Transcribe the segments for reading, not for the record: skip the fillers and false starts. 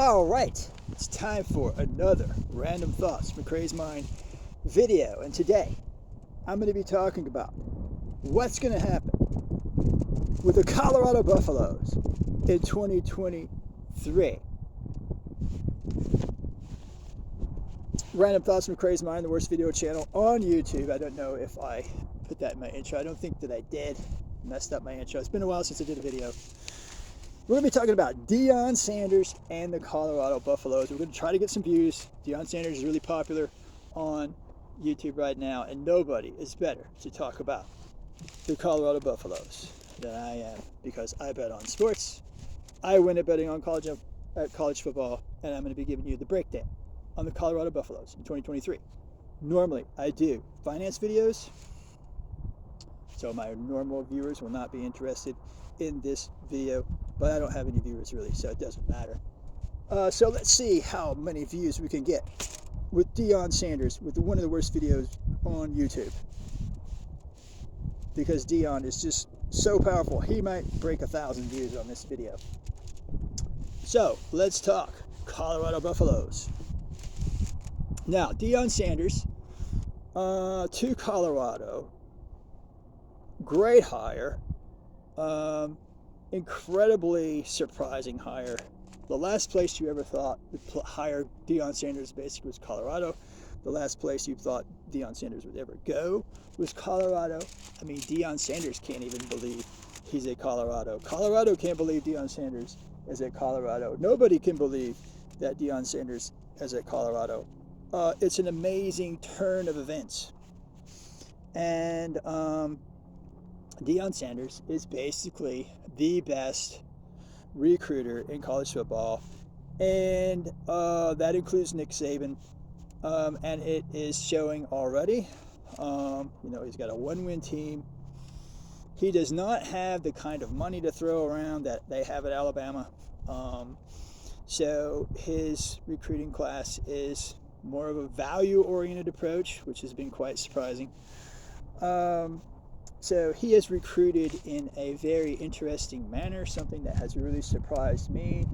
All right, it's time for another Random Thoughts from Crazy Mind video. And today, I'm going to be talking about what's going to happen with the Colorado Buffaloes in 2023. Random Thoughts from Crazy Mind, the worst video channel on YouTube. I don't know if I put that in my intro. I don't think that I did. Messed up my intro. It's been a while since I did a video. We're going to be talking about Deion Sanders and the Colorado Buffaloes. We're going to try to get some views. Deion Sanders is really popular on YouTube right now, and nobody is better to talk about the Colorado Buffaloes than I am, because I bet on sports. I win at betting on college football, and I'm going to be giving you the breakdown on the Colorado Buffaloes in 2023. Normally, I do finance videos, so my normal viewers will not be interested in this video, but I don't have any viewers really, so it doesn't matter. So let's see how many views we can get with Deion Sanders with one of the worst videos on YouTube, because Deion is just so powerful. He might break 1,000 views on this video. So let's talk Colorado Buffaloes. Now, Deion Sanders to Colorado, great hire. Incredibly surprising hire. The last place you ever thought would hire Deion Sanders basically was Colorado. The last place you thought Deion Sanders would ever go was Colorado. I mean, Deion Sanders can't even believe he's at Colorado. Colorado can't believe Deion Sanders is at Colorado. Nobody can believe that Deion Sanders is at Colorado. It's an amazing turn of events. And Deion Sanders is basically the best recruiter in college football, and that includes Nick Saban, and it is showing already. He's got a one-win team. He does not have the kind of money to throw around that they have at Alabama, so his recruiting class is more of a value-oriented approach, which has been quite surprising. So he has recruited in a very interesting manner, something that has really surprised me,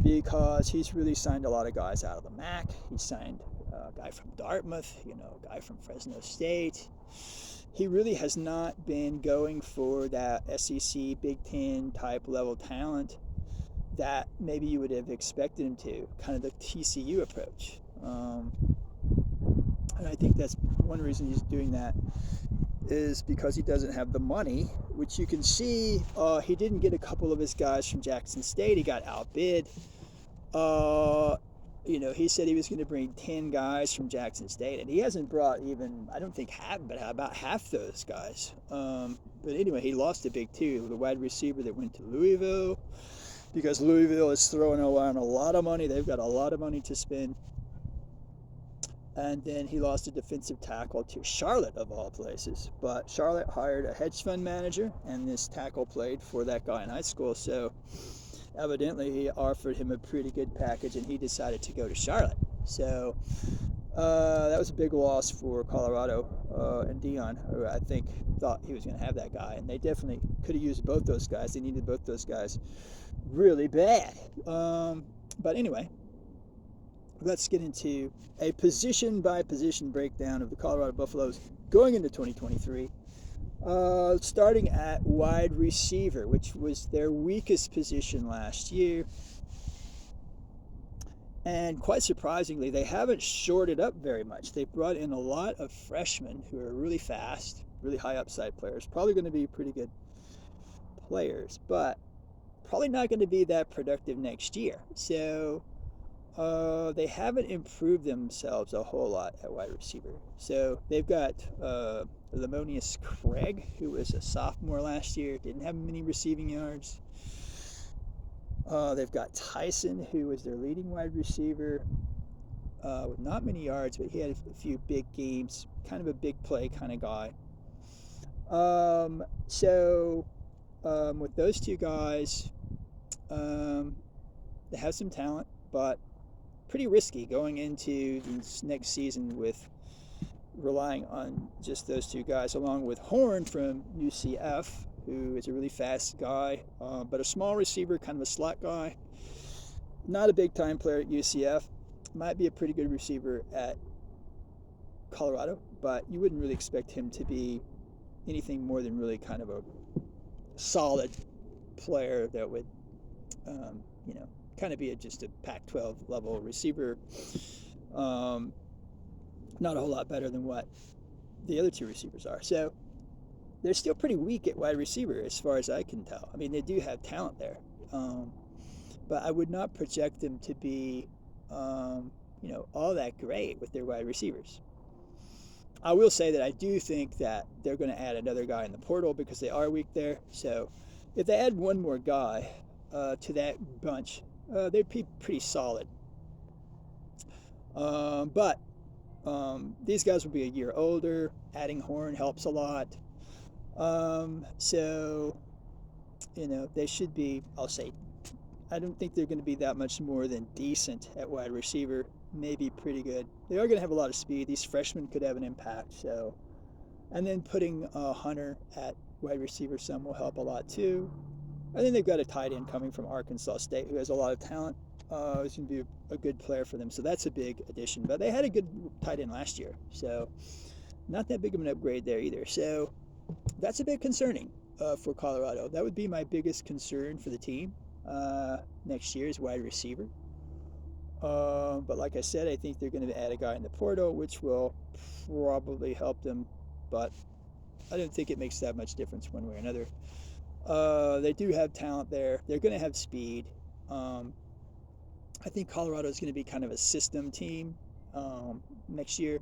because he's really signed a lot of guys out of the MAC. He signed a guy from Dartmouth, a guy from Fresno State. He really has not been going for that SEC, Big Ten type level talent that maybe you would have expected him to, kind of the TCU approach. And I think that's one reason he's doing that, is because he doesn't have the money, which you can see. He didn't get a couple of his guys from Jackson State. He got outbid. He said he was going to bring 10 guys from Jackson State, and he hasn't brought even, I don't think half, but about half those guys. But anyway, he lost a big two, the wide receiver that went to Louisville, because Louisville is throwing around a lot of money. They've got a lot of money to spend. And then he lost a defensive tackle to Charlotte, of all places. But Charlotte hired a hedge fund manager, and this tackle played for that guy in high school. So evidently he offered him a pretty good package, and he decided to go to Charlotte. So that was a big loss for Colorado and Deion, who I think thought he was going to have that guy. And they definitely could have used both those guys. They needed both those guys really bad. But anyway, let's get into a position-by-position breakdown of the Colorado Buffaloes going into 2023. Starting at wide receiver, which was their weakest position last year. And quite surprisingly, they haven't shored it up very much. They brought in a lot of freshmen who are really fast, really high upside players. Probably going to be pretty good players, but probably not going to be that productive next year. So they haven't improved themselves a whole lot at wide receiver. So they've got Lamonius Craig, who was a sophomore last year, didn't have many receiving yards. They've got Tyson, who was their leading wide receiver, with not many yards, but he had a few big games, kind of a big play kind of guy. With those two guys, they have some talent, but pretty risky going into this next season with relying on just those two guys, along with Horn from UCF, who is a really fast guy, but a small receiver, kind of a slot guy. Not a big time player at UCF. Might be a pretty good receiver at Colorado, but you wouldn't really expect him to be anything more than really kind of a solid player that would, you know, kind of be just a Pac-12 level receiver. Um, Not a whole lot better than what the other two receivers are. So they're still pretty weak at wide receiver as far as I can tell. I mean, they do have talent there, but I would not project them to be, all that great with their wide receivers. I will say that I do think that they're going to add another guy in the portal because they are weak there. So if they add one more guy to that bunch, they'd be pretty solid. But these guys will be a year older. Adding Horn helps a lot. So, they should be, I'll say, I don't think they're going to be that much more than decent at wide receiver. Maybe pretty good. They are going to have a lot of speed. These freshmen could have an impact. So, and then putting Hunter at wide receiver some will help a lot too. And then they've got a tight end coming from Arkansas State who has a lot of talent. He's going to be a good player for them. So that's a big addition. But they had a good tight end last year. So not that big of an upgrade there either. So that's a bit concerning for Colorado. That would be my biggest concern for the team next year is wide receiver. But like I said, I think they're going to add a guy in the portal, which will probably help them. But I don't think it makes that much difference one way or another. They do have talent there. They're going to have speed. I think Colorado is going to be kind of a system team next year.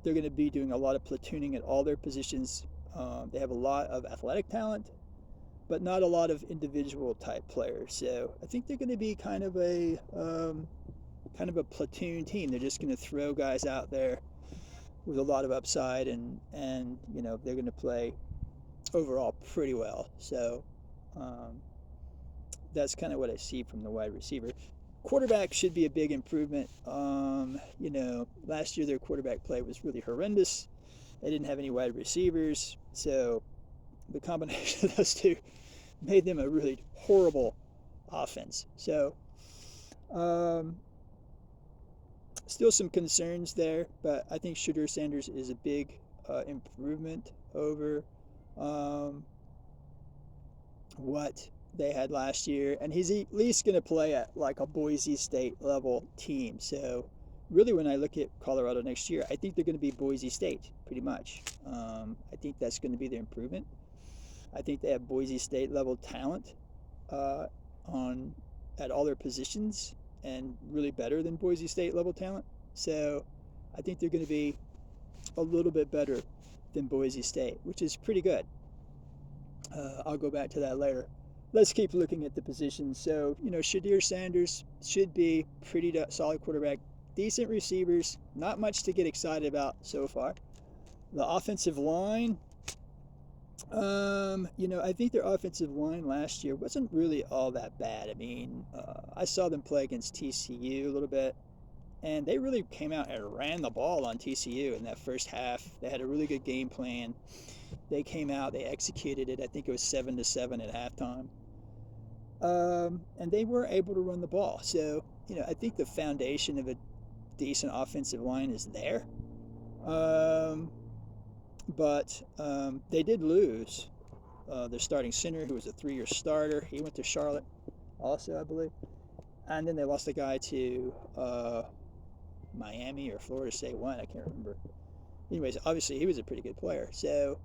They're going to be doing a lot of platooning at all their positions. They have a lot of athletic talent, but not a lot of individual type players. So I think they're going to be kind of a platoon team. They're just going to throw guys out there with a lot of upside, and they're going to play overall pretty well. So that's kind of what I see from the wide receiver. Quarterback should be a big improvement. Last year their quarterback play was really horrendous. They didn't have any wide receivers, so the combination of those two made them a really horrible offense. So still some concerns there, but I think Shedeur Sanders is a big improvement over what they had last year, and he's at least going to play at like a Boise State level team. So really, when I look at Colorado next year, I think they're going to be Boise State pretty much. I think that's going to be their improvement. I think they have Boise State level talent at all their positions, and really better than Boise State level talent. So I think they're going to be a little bit better than Boise State, which is pretty good. I'll go back to that later. Let's keep looking at the positions. So, Shedeur Sanders should be pretty solid quarterback, decent receivers, not much to get excited about so far. The offensive line, I think their offensive line last year wasn't really all that bad. I mean, I saw them play against TCU a little bit, and they really came out and ran the ball on TCU in that first half. They had a really good game plan. They came out, they executed it. I think it was 7-7 at halftime. And they were able to run the ball. So, I think the foundation of a decent offensive line is there. But they did lose their starting center, who was a 3-year starter. He went to Charlotte also, I believe. And then they lost a guy to Miami or Florida State one. I can't remember. Anyways, obviously he was a pretty good player. So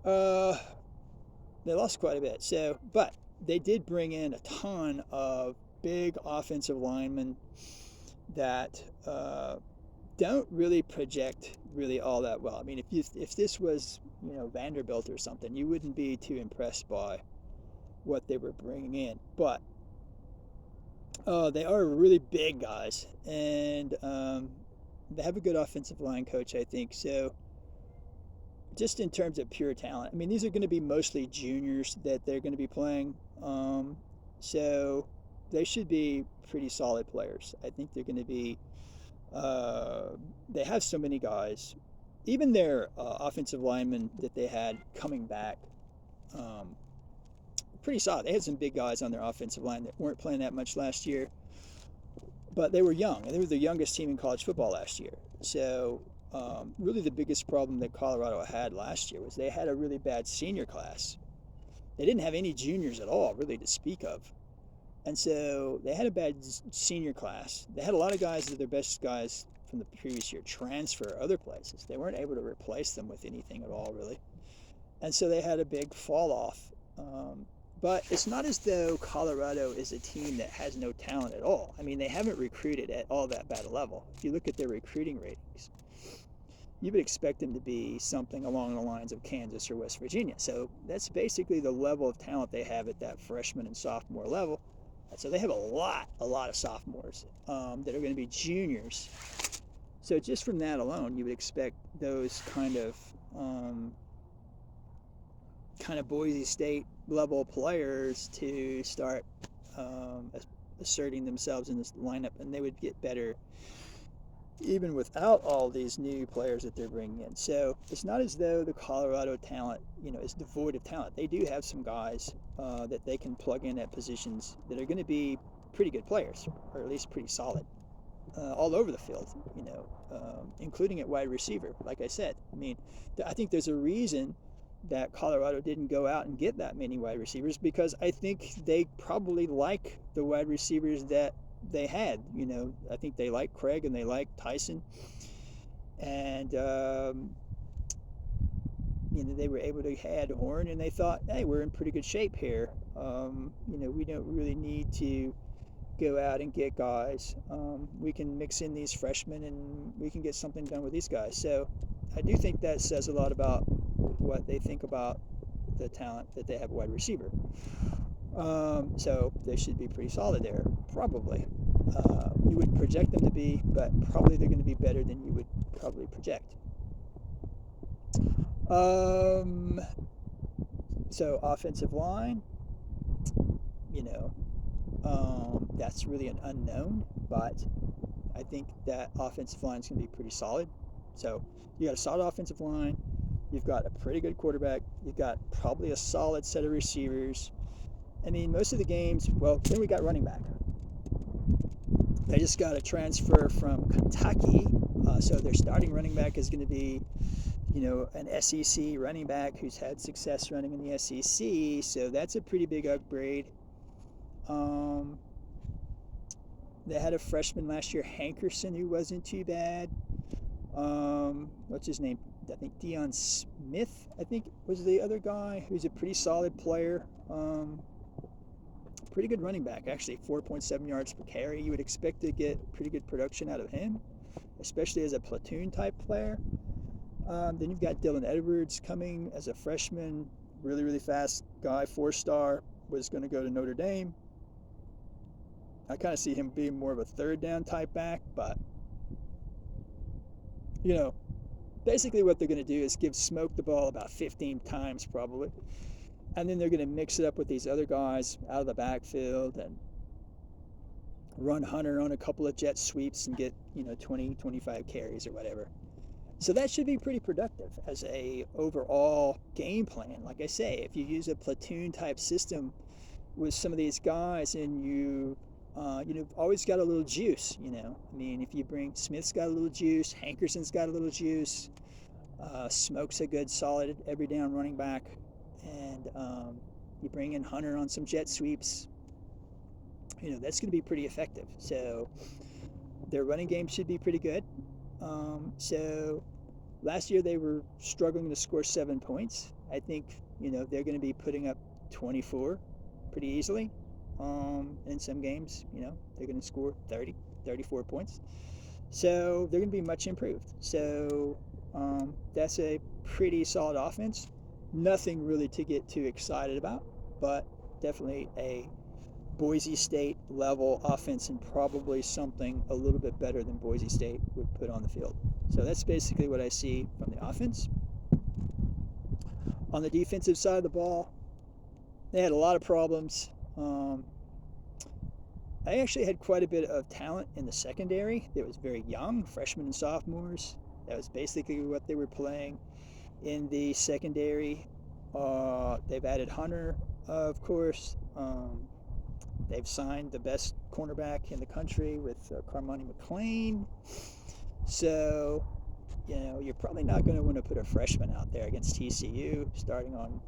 they lost quite a bit. So, but they did bring in a ton of big offensive linemen that don't really project really all that well. I mean, if this was Vanderbilt or something, you wouldn't be too impressed by what they were bringing in. But they are really big guys, and they have a good offensive line coach, I think. So just in terms of pure talent, I mean, these are going to be mostly juniors that they're going to be playing. So they should be pretty solid players. I think they're going to be, they have so many guys. Even their offensive linemen that they had coming back pretty solid. They had some big guys on their offensive line that weren't playing that much last year, but they were young, and they were the youngest team in college football last year. So really the biggest problem that Colorado had last year was they had a really bad senior class. They didn't have any juniors at all, really, to speak of. And so they had a bad senior class. They had a lot of guys that their best guys from the previous year transfer other places. They weren't able to replace them with anything at all, really. And so they had a big fall off. But it's not as though Colorado is a team that has no talent at all. I mean, they haven't recruited at all that bad a level. If you look at their recruiting ratings, you would expect them to be something along the lines of Kansas or West Virginia. So that's basically the level of talent they have at that freshman and sophomore level. So they have a lot of sophomores that are going to be juniors. So just from that alone, you would expect those kind of Boise State level players to start asserting themselves in this lineup, and they would get better even without all these new players that they're bringing in. So it's not as though the Colorado talent, is devoid of talent. They do have some guys that they can plug in at positions that are going to be pretty good players, or at least pretty solid, all over the field, including at wide receiver. Like I said, I think there's a reason that Colorado didn't go out and get that many wide receivers, because I think they probably like the wide receivers that they had. I think they like Craig and they like Tyson, and they were able to add Horn, and they thought, hey, we're in pretty good shape here. We don't really need to go out and get guys. We can mix in these freshmen and we can get something done with these guys. So I do think that says a lot about what they think about the talent that they have wide receiver. So they should be pretty solid there, probably. You would project them to be, but probably they're going to be better than you would probably project. So offensive line, that's really an unknown, but I think that offensive line is going to be pretty solid. So you got a solid offensive line, you've got a pretty good quarterback, you've got probably a solid set of receivers. Most of the games, then we got running back. They just got a transfer from Kentucky, so their starting running back is going to be, an SEC running back who's had success running in the SEC, so that's a pretty big upgrade. They had a freshman last year, Hankerson, who wasn't too bad. What's his name? I think Deion Smith, was the other guy, who's a pretty solid player. Pretty good running back, actually, 4.7 yards per carry. You would expect to get pretty good production out of him, especially as a platoon type player. Then you've got Dylan Edwards coming as a freshman, really, really fast guy, 4-star, was going to go to Notre Dame. I kind of see him being more of a third down type back, but, basically what they're going to do is give Smoke the ball about 15 times probably. And then they're going to mix it up with these other guys out of the backfield and run Hunter on a couple of jet sweeps and get, 20, 25 carries or whatever. So that should be pretty productive as a overall game plan. Like I say, if you use a platoon type system with some of these guys, and you've always got a little juice, if you bring Smith's got a little juice, Hankerson's got a little juice, Smoke's a good solid every down running back, and you bring in Hunter on some jet sweeps, that's going to be pretty effective. So their running game should be pretty good. So last year they were struggling to score 7 points. I think, they're going to be putting up 24 pretty easily. In some games, they're going to score 30, 34 points. So they're going to be much improved. So that's a pretty solid offense. Nothing really to get too excited about, but definitely a Boise State level offense, and probably something a little bit better than Boise State would put on the field. So that's basically what I see from the offense. On the defensive side of the ball, they had a lot of problems. I actually had quite a bit of talent in the secondary. It was very young, freshmen and sophomores. That was basically what they were playing in the secondary. They've added Hunter. Of course, they've signed the best cornerback in the country with Carmani McLean. So, you're probably not going to want to put a freshman out there against TCU starting on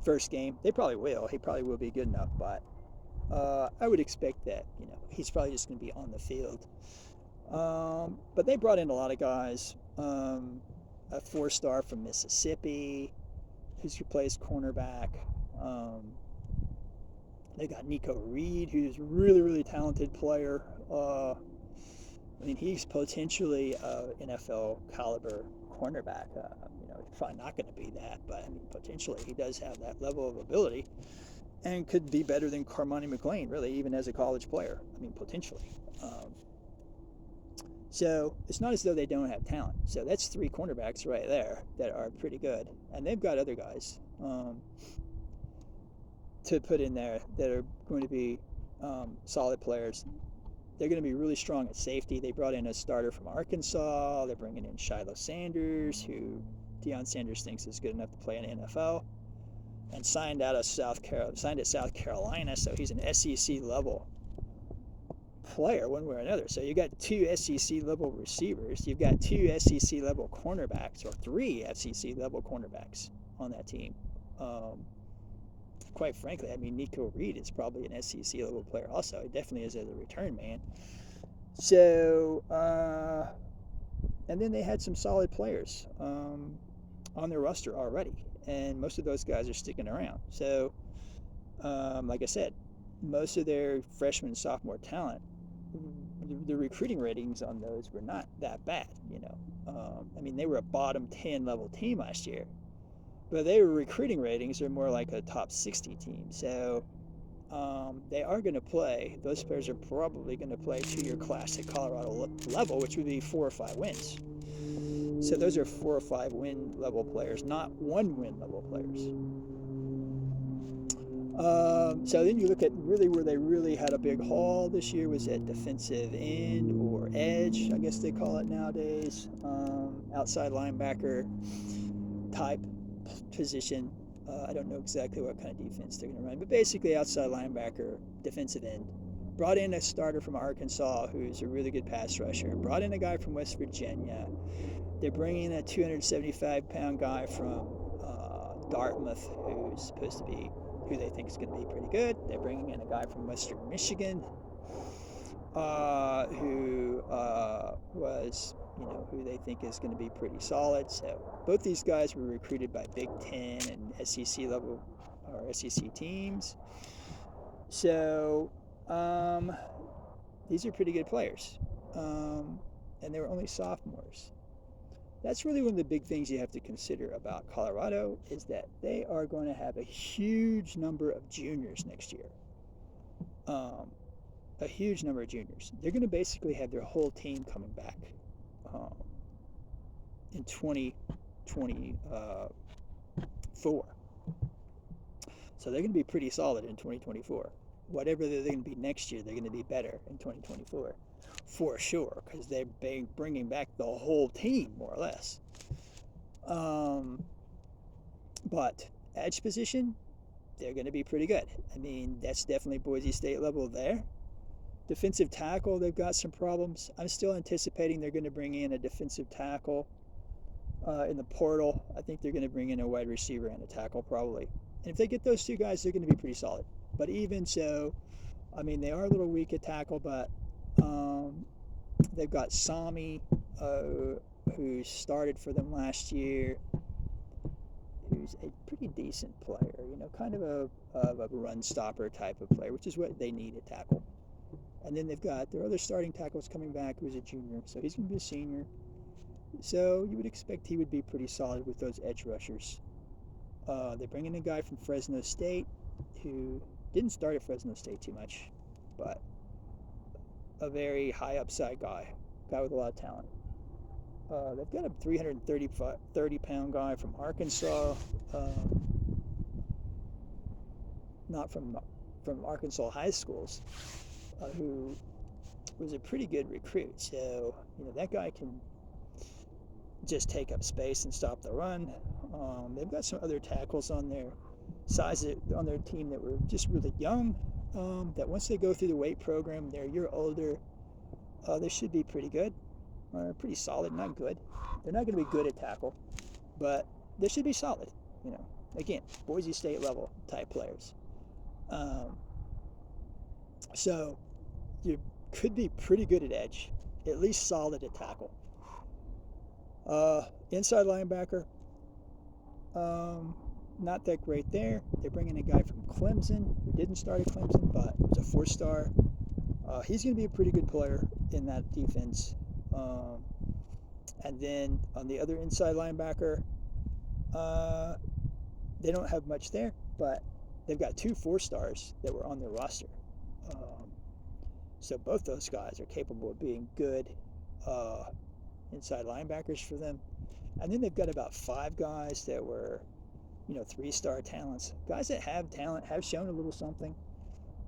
first game. They probably will. He probably will be good enough, but I would expect that, he's probably just going to be on the field. But they brought in a lot of guys. A 4-star from Mississippi who plays cornerback. They got Nico Reed, who's a really, really talented player. He's potentially an NFL caliber cornerback. He's probably not going to be that, but potentially he does have that level of ability and could be better than Carmani McLean, really, even as a college player. Potentially. So it's not as though they don't have talent. So that's 3 cornerbacks right there that are pretty good, and they've got other guys to put in there that are going to be solid players. They're going to be really strong at safety. They brought in a starter from Arkansas. They're bringing in Shiloh Sanders, who Deion Sanders thinks is good enough to play in the NFL, and signed at South Carolina. So he's an SEC level player one way or another. So you got 2 SEC level receivers. You've got 2 SEC level cornerbacks, or 3 SEC level cornerbacks on that team. Quite frankly, Nico Reed is probably an SEC level player also. He definitely is as a return man. So, and then they had some solid players on their roster already, and most of those guys are sticking around. So, like I said, most of their freshman and sophomore talent, the recruiting ratings on those were not that bad. They were a bottom 10 level team last year, but their recruiting ratings are more like a top 60 team. So they are going to play. Those players are probably going to play to your classic Colorado level, which would be 4 or 5 wins. So those are 4 or 5 win level players, not 1 win level players. So then you look at really where they really had a big haul this year was at defensive end or edge, I guess they call it nowadays, outside linebacker type position. I don't know exactly what kind of defense they're going to run, but basically outside linebacker, defensive end. Brought in a starter from Arkansas who's a really good pass rusher. Brought in a guy from West Virginia. They're bringing in a 275-pound guy from Dartmouth who's supposed to be who they think is going to be pretty good. They're bringing in a guy from Western Michigan who was, who they think is going to be pretty solid. So both these guys were recruited by Big Ten and SEC level or SEC teams. So these are pretty good players, and they were only sophomores. That's really one of the big things you have to consider about Colorado is that they are going to have a huge number of juniors next year. A huge number of juniors. They're going to basically have their whole team coming back in 2024. So they're going to be pretty solid in 2024. Whatever they're going to be next year, they're going to be better in 2024. For sure, because they're bringing back the whole team, more or less. But edge position, they're going to be pretty good. That's definitely Boise State level there. Defensive tackle, they've got some problems. I'm still anticipating they're going to bring in a defensive tackle in the portal. I think they're going to bring in a wide receiver and a tackle probably. And if they get those 2 guys, they're going to be pretty solid. But even so, they are a little weak at tackle, but they've got Sami, who started for them last year, who's a pretty decent player, kind of a run stopper type of player, which is what they need at tackle. And then they've got their other starting tackles coming back, who's a junior, so he's going to be a senior. So you would expect he would be pretty solid with those edge rushers. They bring in a guy from Fresno State who didn't start at Fresno State too much, but a very high upside guy with a lot of talent. They've got a 330-pound guy from Arkansas, not from Arkansas high schools, who was a pretty good recruit. So that guy can just take up space and stop the run. They've got some other tackles on there size on their team that were just really young. That once they go through the weight program, they're a year older. They should be pretty good, pretty solid, not good. They're not going to be good at tackle, but they should be solid. You know, again, Boise State level type players. So you could be pretty good at edge, at least solid at tackle. Inside linebacker, not that great there. They're bringing a guy from Clemson who didn't start at Clemson, but was a 4-star. He's going to be a pretty good player in that defense. And then on the other inside linebacker, they don't have much there, but they've got 2 4-stars that were on their roster. So both those guys are capable of being good inside linebackers for them. And then they've got about 5 guys that were, 3-star talents. Guys that have talent, have shown a little something.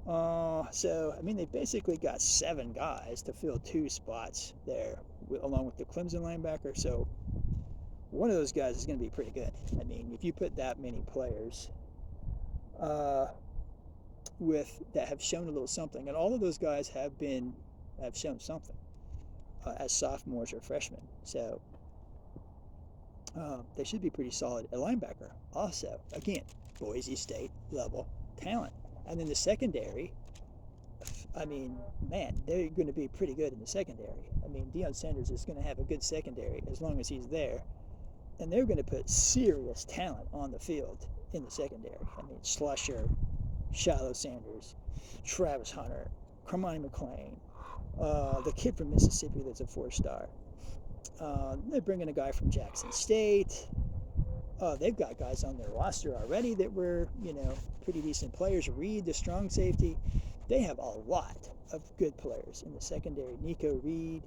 So, I mean, they've basically got 7 guys to fill 2 spots there, along with the Clemson linebacker. So one of those guys is going to be pretty good. I mean, if you put that many players that have shown a little something, and all of those guys have shown something as sophomores or freshmen. So they should be pretty solid at linebacker. Also, again, Boise State level talent. And then the secondary, I mean, man, they're going to be pretty good in the secondary. I mean, Deion Sanders is going to have a good secondary as long as he's there. And they're going to put serious talent on the field in the secondary. I mean, Slusher, Shiloh Sanders, Travis Hunter, Carmani McClain, the kid from Mississippi that's a 4-star. They're bringing a guy from Jackson State. They've got guys on their roster already that were, pretty decent players. Reed, the strong safety. They have a lot of good players in the secondary. Nico Reed.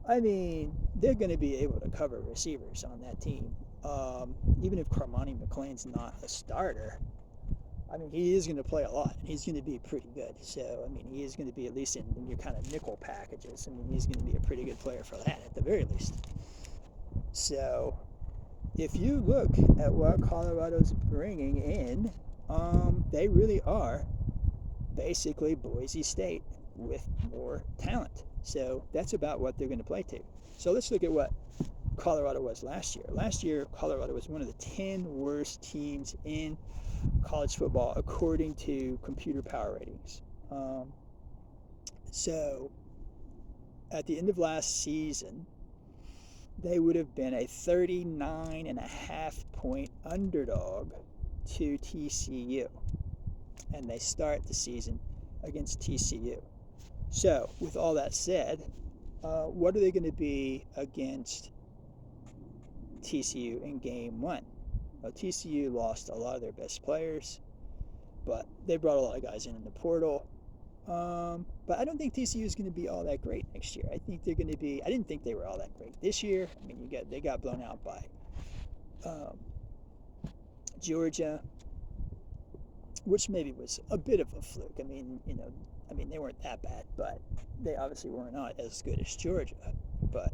I mean, they're going to be able to cover receivers on that team. Even if Carmani McClain's not a starter, I mean, he is going to play a lot. He's going to be pretty good. So, I mean, he is going to be at least in your kind of nickel packages. I mean, he's going to be a pretty good player for that at the very least. So, if you look at what Colorado's bringing in, they really are basically Boise State with more talent. So that's about what they're going to play to. So let's look at what Colorado was last year. Last year, Colorado was one of the 10 worst teams in college football according to computer power ratings. So at the end of last season, they would have been a 39.5-point underdog to TCU. And they start the season against TCU. So, with all that said, what are they going to be against TCU in game 1? Well, TCU lost a lot of their best players, but they brought a lot of guys in the portal. But I don't think TCU is going to be all that great next year. I think they're going to be. I didn't think they were all that great this year. I mean, they got blown out by Georgia, which maybe was a bit of a fluke. I mean, they weren't that bad, but they obviously were not as good as Georgia. But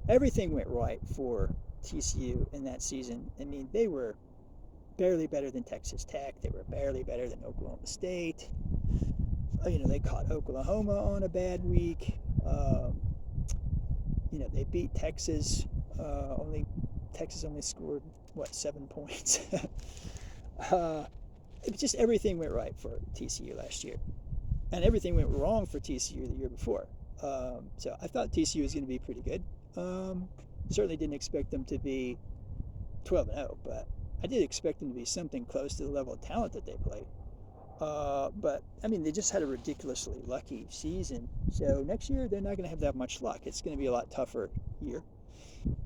everything went right for TCU in that season. I mean, they were barely better than Texas Tech. They were barely better than Oklahoma State. They caught Oklahoma on a bad week. They beat Texas. Texas only scored 7 points. Just everything went right for TCU last year, and everything went wrong for TCU the year before. So I thought TCU was going to be pretty good. Certainly didn't expect them to be 12-0, but I did expect them to be something close to the level of talent that they played. But I mean, they just had a ridiculously lucky season. So next year they're not going to have that much luck. It's going to be a lot tougher year.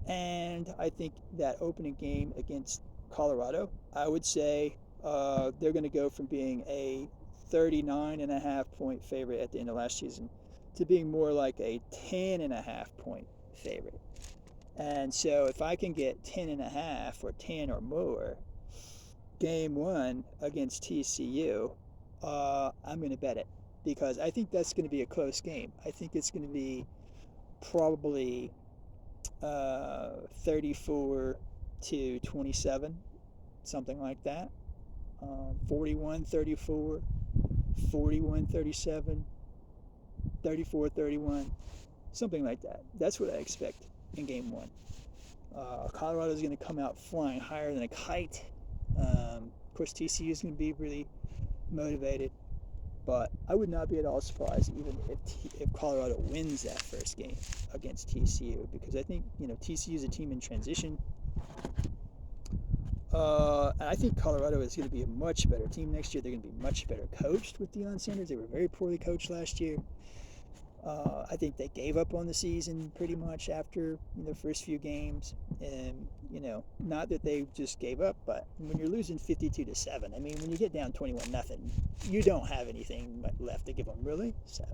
And I think that opening game against Colorado, I would say they're going to go from being a 39.5-point favorite at the end of last season to being more like a 10.5-point favorite. And so if I can get 10.5 or 10 or more game 1 against TCU, I'm going to bet it, because I think that's going to be a close game. I think it's going to be probably 34-27, something like that. 41-34, 41-37, 34-31, something like that. That's what I expect in game one. Colorado's going to come out flying higher than a kite. Of course, TCU is going to be really motivated, but I would not be at all surprised even if Colorado wins that first game against TCU, because I think TCU is a team in transition. And I think Colorado is going to be a much better team next year. They're going to be much better coached with Deion Sanders. They were very poorly coached last year. I think they gave up on the season pretty much after the first few games, and not that they just gave up, but when you're losing 52-7, I mean, when you get down 21-0, you don't have anything left to give them, really. So,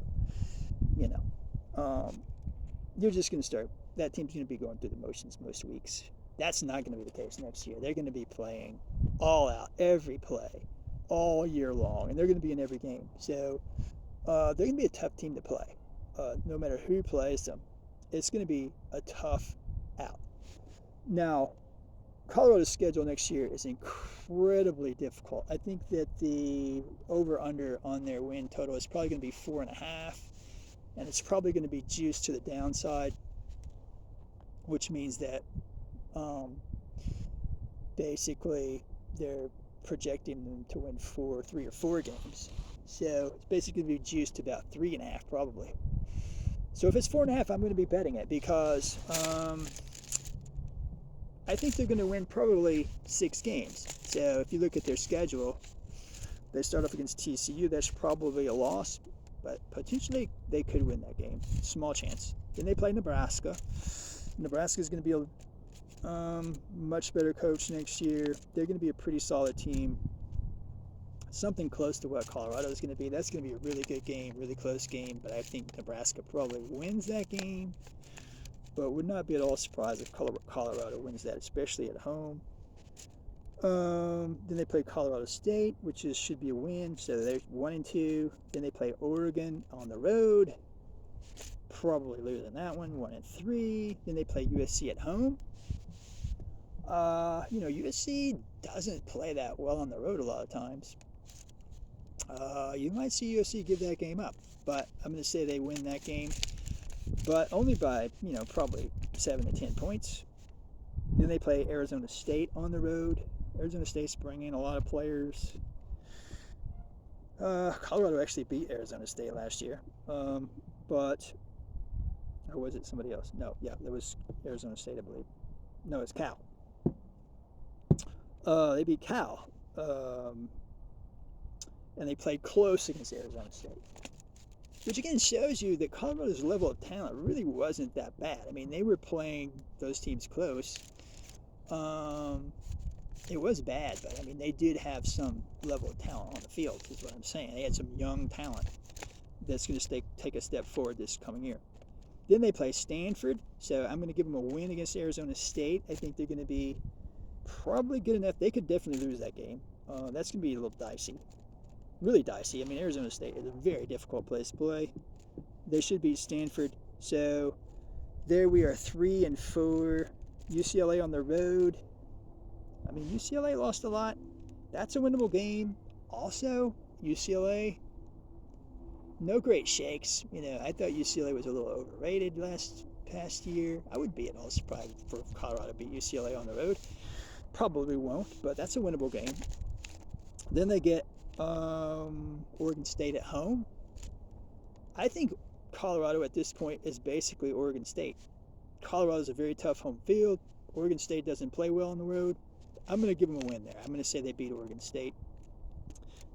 you're just going to start. That team's going to be going through the motions most weeks. That's not going to be the case next year. They're going to be playing all out, every play, all year long, and they're going to be in every game. So they're going to be a tough team to play. No matter who plays them, it's going to be a tough out. Now, Colorado's schedule next year is incredibly difficult. I think that the over-under on their win total is probably going to be 4.5, and it's probably going to be juiced to the downside, which means that basically they're projecting them to win 3 or 4 games. So it's basically going to be juiced to about 3.5 probably. So if it's 4.5, I'm going to be betting it, because I think they're going to win probably 6 games. So if you look at their schedule, they start off against TCU. That's probably a loss, but potentially they could win that game. Small chance. Then they play Nebraska. Nebraska is going to be a much better coach next year. They're going to be a pretty solid team. Something close to what Colorado is going to be. That's going to be a really good game, really close game, but I think Nebraska probably wins that game, but would not be at all surprised if Colorado wins that, especially at home. Then they play Colorado State, which should be a win, so they're 1-2. Then they play Oregon on the road, probably losing that one, 1-3. Then they play USC at home. USC doesn't play that well on the road a lot of times. You might see USC give that game up, but I'm going to say they win that game, but only by, probably 7 to 10 points. Then they play Arizona State on the road. Arizona State's bringing in a lot of players. Colorado actually beat Arizona State last year, but, or was it somebody else? No, yeah, that was Arizona State, I believe. No, it's Cal. They beat Cal. And they played close against Arizona State, which again shows you that Colorado's level of talent really wasn't that bad. I mean, they were playing those teams close. It was bad, but I mean, they did have some level of talent on the field, is what I'm saying. They had some young talent that's going to take a step forward this coming year. Then they play Stanford, so I'm going to give them a win against Arizona State. I think they're going to be probably good enough. They could definitely lose that game. That's going to be a little dicey. Really dicey. I mean, Arizona State is a very difficult place to play. They should beat Stanford. So there we are, 3-4. UCLA on the road. I mean, UCLA lost a lot. That's a winnable game. Also, UCLA, no great shakes. I thought UCLA was a little overrated past year. I would be at all surprised for Colorado to beat UCLA on the road. Probably won't, but that's a winnable game. Then they get Oregon State at home. I think Colorado at this point is basically Oregon State. Colorado's a very tough home field. Oregon State doesn't play well on the road. I'm going to give them a win there. I'm going to say they beat Oregon State.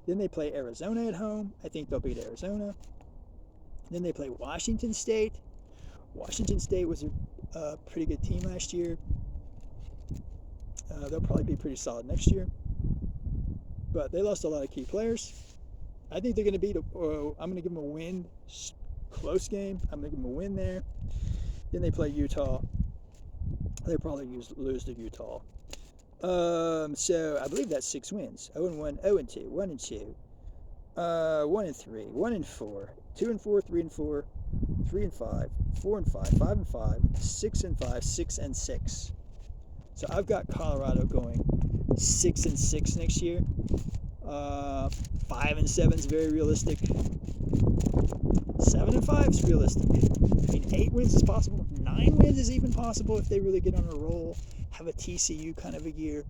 Then they play Arizona at home. I think they'll beat Arizona. Then they play Washington State. Washington State was a pretty good team last year. They'll probably be pretty solid next year. But they lost a lot of key players. I think they're going to beat. I'm going to give them a win. Close game. I'm going to give them a win there. Then they play Utah. They probably lose to Utah. So I believe that's 6 wins. 0-1, 0-2, 1-2, 1-3, 1-4, 2-4, 3-4, 3-5, 4-5, 5-5, 6-5, 6-6. So I've got Colorado going 6-6 next year. 5-7 is very realistic. 7-5 is realistic. I mean, 8 wins is possible. 9 wins is even possible if they really get on a roll. Have a TCU kind of a year.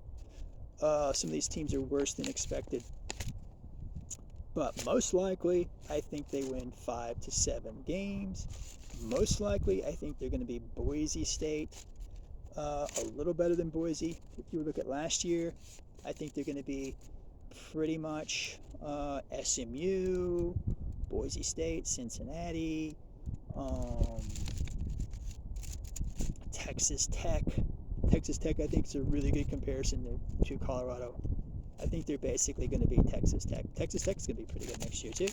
Some of these teams are worse than expected. But most likely, I think they win 5-7 games. Most likely, I think they're going to be Boise State. A little better than Boise. If you look at last year, I think they're going to be pretty much SMU, Boise State, Cincinnati, Texas Tech. Texas Tech, I think, is a really good comparison to Colorado. I think they're basically going to be Texas Tech. Texas Tech is going to be pretty good next year, too.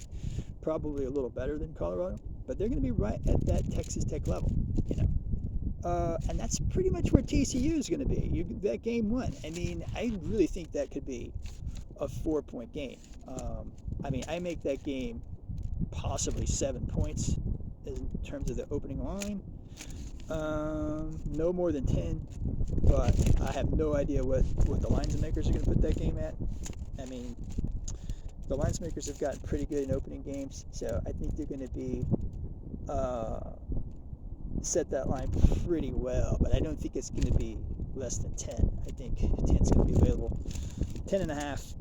Probably a little better than Colorado, but they're going to be right at that Texas Tech level, you know. And that's pretty much where TCU is going to be. That game 1. I mean, I really think that could be a 4-point game. I mean, I make that game possibly 7 points in terms of the opening line. No more than 10, but I have no idea what the lines makers are going to put that game at. I mean, the lines makers have gotten pretty good in opening games, so I think they're going to be set that line pretty well, but I don't think it's going to be less than 10. I think 10 is going to be available. 10.5,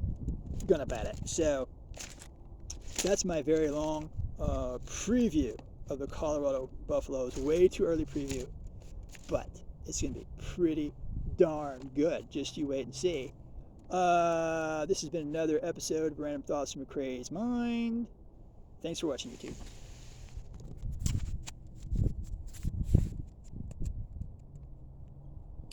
going to bet it. So that's my very long preview of the Colorado Buffaloes. Way too early preview, but it's going to be pretty darn good. Just you wait and see. This has been another episode of Random Thoughts from a Crazed Mind. Thanks for watching, YouTube.